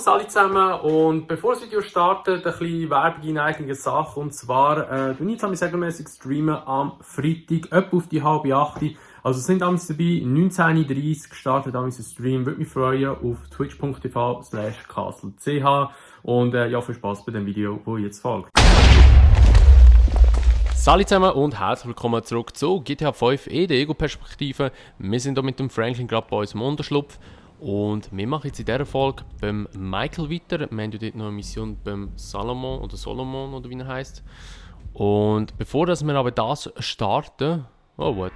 Servus alle zusammen und bevor das Video startet, ein bisschen Werbung in eigener Sache und zwar streame ich jetzt regelmäßig streamen am Freitag, etwa auf die 7:30. Also sind damals dabei, 19:30 gestartet damals ein Stream, würde mich freuen auf twitch.tv/castle.ch und ja, viel Spaß bei dem Video, das jetzt folgt. Salut zusammen und herzlich willkommen zurück zu GTA 5 in der Ego-Perspektive. Wir sind hier mit dem Franklin gerade bei uns im Unterschlupf. Und wir machen jetzt in dieser Folge beim Michael weiter. Wir haben ja dort noch eine Mission beim Solomon oder wie er heisst. Und bevor wir aber das starten... Oh, what?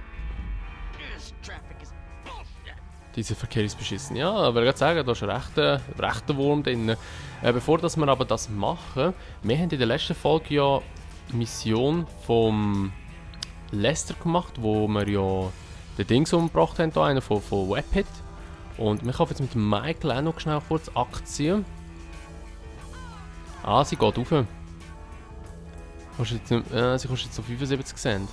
Dieser Verkehr ist beschissen. Ja, aber ich würde sagen, da ist ein rechter Wurm drin. Bevor wir aber das machen, wir haben in der letzten Folge ja die Mission vom Lester gemacht, wo wir ja den Dings umgebracht haben, einen von Webhit. Und wir kaufen jetzt mit Michael auch noch schnell kurz Aktien. Ah, sie geht rauf. Sie kostet jetzt so 75 Cent.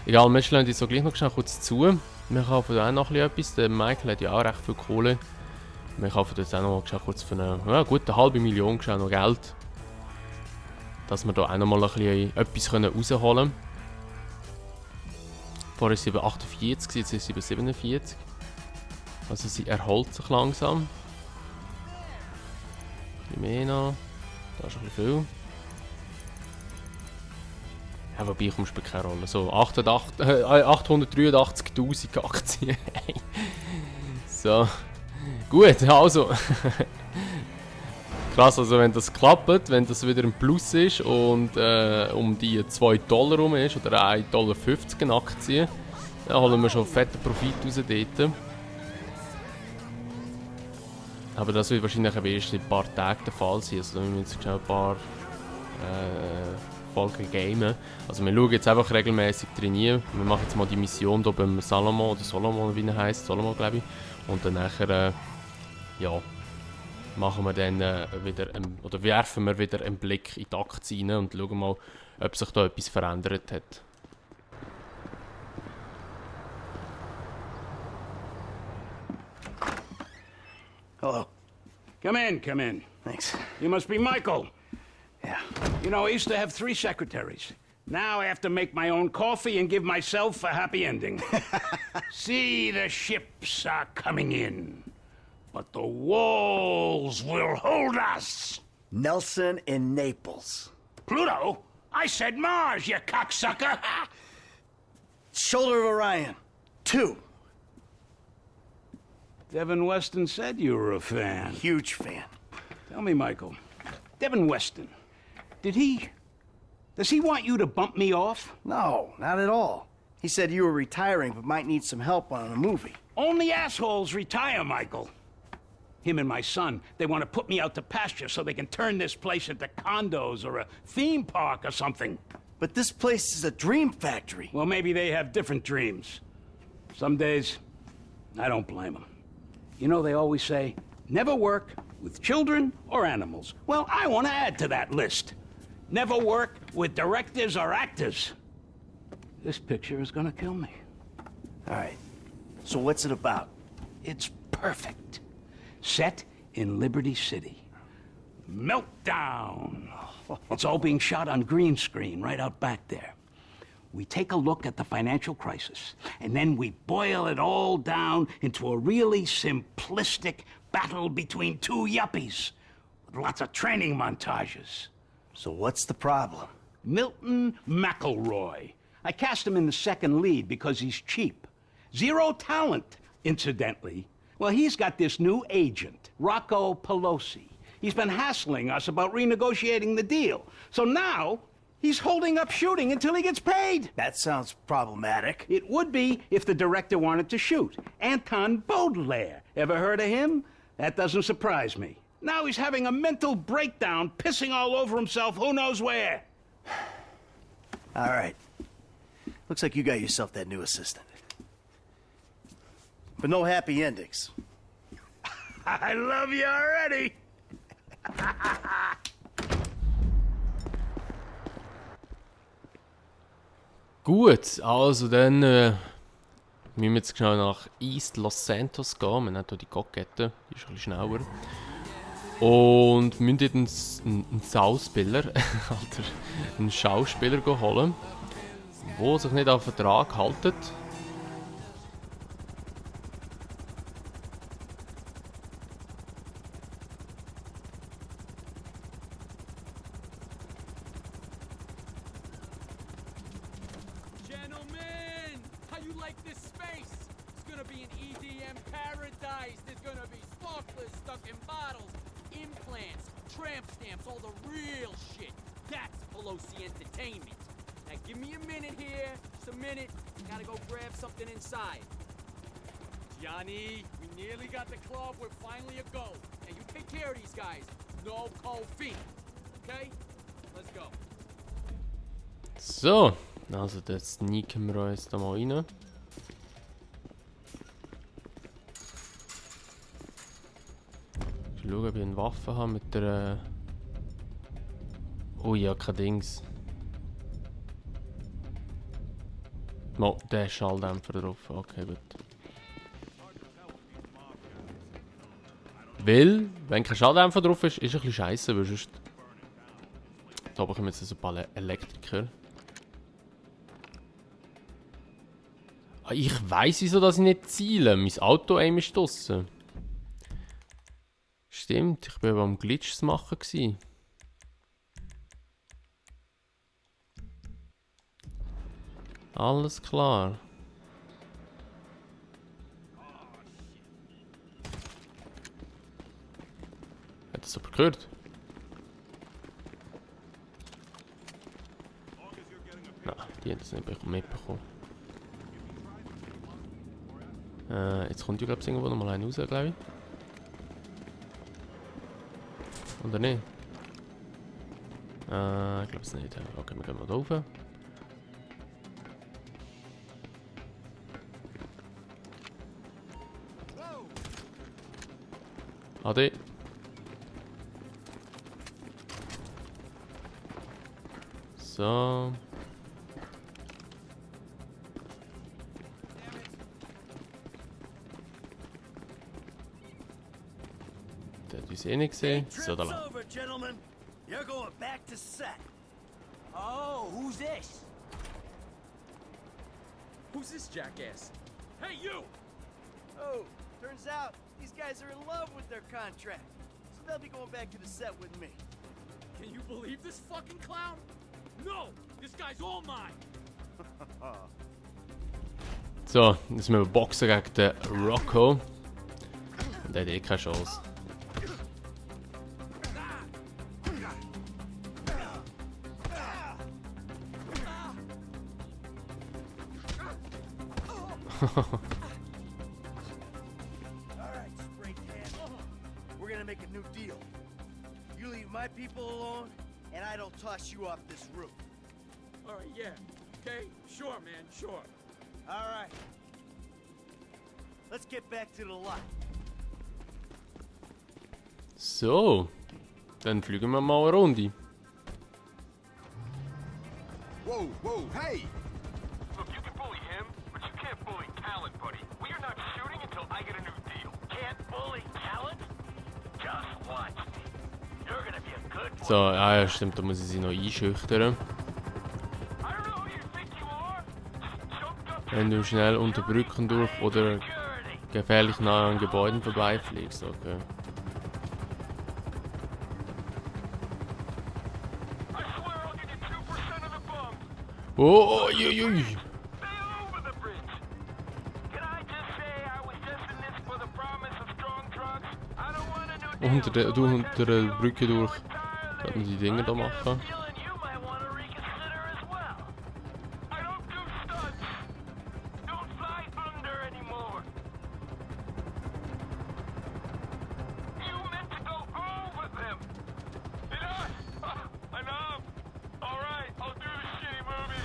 Egal, wir schlagen die so gleich noch schnell kurz zu. Wir kaufen auch noch etwas. Der Michael hat ja auch recht viel Kohle. Wir kaufen jetzt auch noch schnell kurz für eine gute halbe Million schnell noch Geld. Dass wir da auch noch mal etwas rausholen können. Vorher war sie bei 48, jetzt ist sie bei 47. Also sie erholt sich langsam. Ein bisschen mehr noch. Da ist ein bisschen viel. Ja, wobei kommt bei keine Rolle. So, 883'000 Aktien. So. Gut, also. Krass, also wenn das klappt, wenn das wieder ein Plus ist und um die $2 rum ist oder $1,50 eine Aktie, dann holen wir schon fetten Profit raus dort. Aber das wird wahrscheinlich erst in ein paar Tagen der Fall sein. Also wir müssen jetzt schnell ein paar Folgen gamen. Also wir schauen jetzt einfach regelmäßig trainieren. Wir machen jetzt mal die Mission hier beim Solomon wie er heisst, Solomon glaube ich. Und dann nachher, ja, machen wir dann wieder, oder werfen wir wieder einen Blick in die Aktien rein und schauen mal, ob sich da etwas verändert hat. Hello. Come in. Thanks. You must be Michael. Yeah. You know, I used to have 3 secretaries. Now I have to make my own coffee and give myself a happy ending. See, the ships are coming in. But the walls will hold us. Nelson in Naples. Pluto? I said Mars, you cocksucker. Shoulder of Orion. 2. Devin Weston said you were a fan. Huge fan. Tell me, Michael, Devin Weston, does he want you to bump me off? No, not at all. He said you were retiring but might need some help on a movie. Only assholes retire, Michael. Him and my son, they want to put me out to pasture so they can turn this place into condos or a theme park or something. But this place is a dream factory. Well, maybe they have different dreams. Some days, I don't blame them. You know, they always say, never work with children or animals. Well, I want to add to that list. Never work with directors or actors. This picture is gonna kill me. All right. So what's it about? It's perfect. Set in Liberty City. Meltdown. It's all being shot on green screen right out back there. We take a look at the financial crisis, and then we boil it all down into a really simplistic battle between 2 yuppies with lots of training montages. So what's the problem? Milton McElroy. I cast him in the second lead because he's cheap. 0 talent, incidentally. Well, he's got this new agent, Rocco Pelosi. He's been hassling us about renegotiating the deal. So now, he's holding up shooting until he gets paid. That sounds problematic. It would be if the director wanted to shoot. Anton Baudelaire. Ever heard of him? That doesn't surprise me. Now he's having a mental breakdown, pissing all over himself who knows where. All right. Looks like you got yourself that new assistant. But no happy endings. I love you already. Gut, also dann müssen wir jetzt schnell nach East Los Santos gehen. Wir haben hier die Gokette, die ist ein bisschen schneller. Und müssen jetzt einen Schauspieler, Alter, einen Schauspieler holen, der sich nicht an den Vertrag hält. Gentlemen, how you like this space? It's gonna be an EDM paradise. There's gonna be sparklers stuck in bottles, implants, tramp stamps, all the real shit. That's Pelosi Entertainment. Now give me a minute here, just a minute. Gotta go grab something inside. Johnny, we nearly got the club. We're finally a go. Now you take care of these guys. No cold feet. Okay? Let's go. So, also das sneaken wir uns da mal rein. Schauen, ob ich eine Waffe habe mit der... Oh ja, kein Dings. Oh, der Schalldämpfer drauf. Okay, gut. Weil, wenn kein Schalldämpfer drauf ist, ist ein bisschen scheiße, weil sonst... Da bekommen jetzt ein paar Elektriker. Ah, ich weiss wieso, dass ich nicht ziele. Mein Auto-Aim ist draussen. Stimmt, ich war aber am Glitches machen gewesen. Alles klar. Hat das aber gehört? Nein, die hat es nicht mitbekommen. Jetzt kommt ja glaube ich irgendwo noch mal einer raus, glaube ich. Oder nicht? Ich glaube es nicht. Okay, wir gehen mal da rauf. Ade. So. Der hat uns eh nicht gesehen. So, da lang. Over, gentlemen. You're going back to set. Oh, who's this? Who's this jackass? Hey, you! Oh, turns out these guys are in love with their contract. So they'll be going back to the set with me. Can you believe this fucking clown? No! This guy's all mine! So, jetzt müssen wir boxen gegen den Rocco. Und der hat eh keine Chance. Alright, spray can. We're gonna make a new deal. You leave my people alone, and I don't toss you off this roof. Alright, yeah. Okay? Sure, man, sure. Alright. Let's get back to the lot. So, dann fliegen wir mal eine Runde. Whoa, whoa, hey! Look, you can bully him, but you can't bully talent, buddy. We are not shooting until I get a new deal. Can't bully talent? Just watch me. You're gonna be a good boy. So, ja, stimmt, da muss ich sie noch einschüchtern. I don't know who you think you are. Just jumped up Wenn du schnell unter Brücken durch oder security. gefährlich nah an Gebäuden vorbeifliegst, okay. I swear I'll give you 2% of the bump. Oh, ui. Stay over the bridge. Can I just say I was just in this for the promise of strong drugs? I don't want a new Unter der, du unter der Brücke durch. Sollten wir die Dinge da machen. Feeling you might want to reconsider as well. I don't do stunts. Don't fly under anymore. You meant to go over them. Did I? I know. All right, I'll do the shitty movie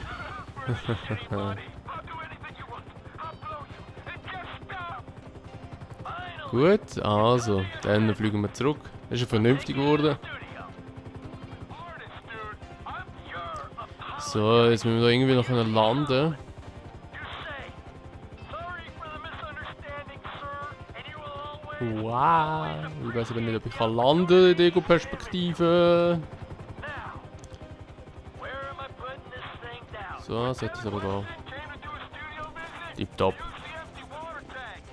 for the shitty money. I'll do anything you want. I'll blow you. And just stop. Finally. Gut, also, dann fliegen wir zurück. Ist er vernünftig geworden. So, jetzt müssen wir da irgendwie noch landen. Wow. Ich weiß aber nicht, ob ich kann landen in der Ego-Perspektive. Where am I putting this thing down? So, sollte es aber gehen. Came to do a studio visit? Tipptopp. Use the empty water tank.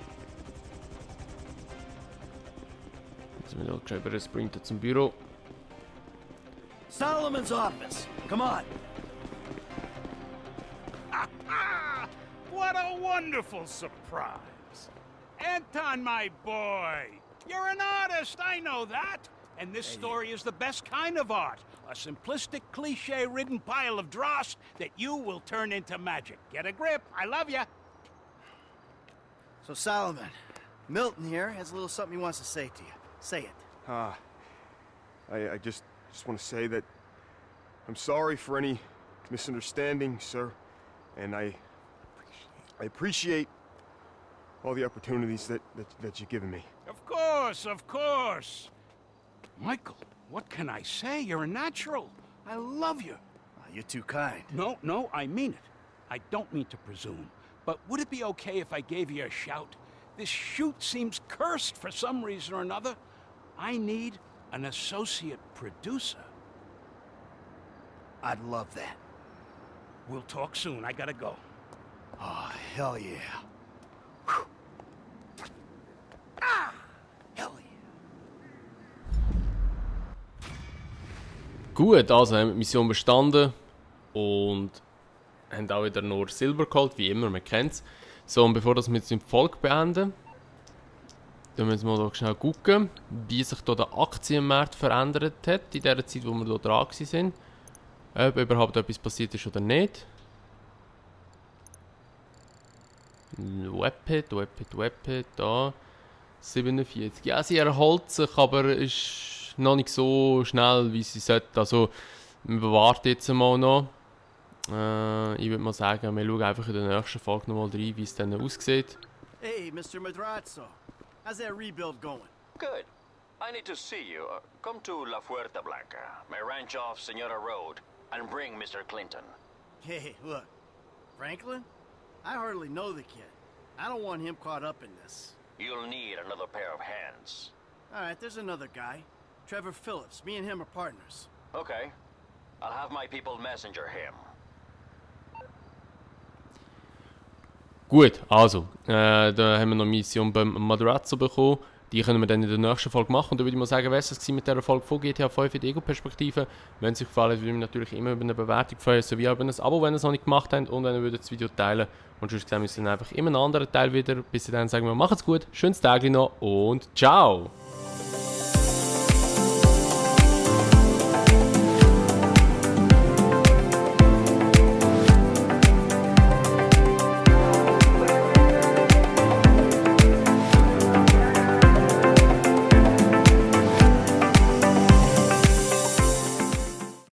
Jetzt sind wir da gescheit sprinten zum Büro. Solomon's office. Come on. What a wonderful surprise. Anton, my boy. You're an artist, I know that. And this story is the best kind of art. A simplistic, cliche-ridden pile of dross that you will turn into magic. Get a grip. I love you. So, Solomon, Milton here has a little something he wants to say to you. Say it. I just want to say that I'm sorry for any misunderstanding, sir. And I appreciate all the opportunities that you've given me. Of course, of course. Michael, what can I say? You're a natural. I love you. You're too kind. No, I mean it. I don't mean to presume. But would it be okay if I gave you a shout? This shoot seems cursed for some reason or another. I need an associate producer. I'd love that. We'll talk soon. I gotta go. Oh, hell yeah. Whew. Ah! Hell yeah. Gut, also haben wir die Mission bestanden und haben auch wieder nur Silber geholt, wie immer, man kennt es. So, und bevor wir jetzt die Folge beenden, dann müssen wir noch schnell gucken, wie sich hier der Aktienmarkt verändert hat in der Zeit, wo wir hier dran waren. Ob überhaupt etwas passiert ist oder nicht. Webpad, da. 47. Ja, sie erholt sich, aber ist noch nicht so schnell, wie sie sollte. Also, wir warten jetzt mal noch. Ich würde mal sagen, wir schauen einfach in der nächsten Folge nochmal rein, wie es dann aussieht. Hey, Mr. Madrazo. How's that rebuild going? Good. I need to see you. Come to La Fuerta Blanca, my ranch off Senora Road, and bring Mr. Clinton. Hey, look. Franklin? I hardly know the kid. I don't want him caught up in this. You'll need another pair of hands. All right, there's another guy. Trevor Phillips. Me and him are partners. Okay. I'll have my people messenger him. Gut, also, da haben wir noch eine Mission beim Madrazo bekommen. Die können wir dann in der nächsten Folge machen. Und dann würde ich mal sagen, was es mit dieser Folge von GTA 5 in der Ego-Perspektive. Wenn es euch gefallen hat, würde ich mich natürlich immer über eine Bewertung freuen, sowie auch über ein Abo, wenn ihr es noch nicht gemacht habt. Und wenn ihr das Video teilen. Und sonst sehen wir uns dann einfach in einem anderen Teil wieder. Bis dann sagen wir, macht's gut, schönes Tag noch und ciao!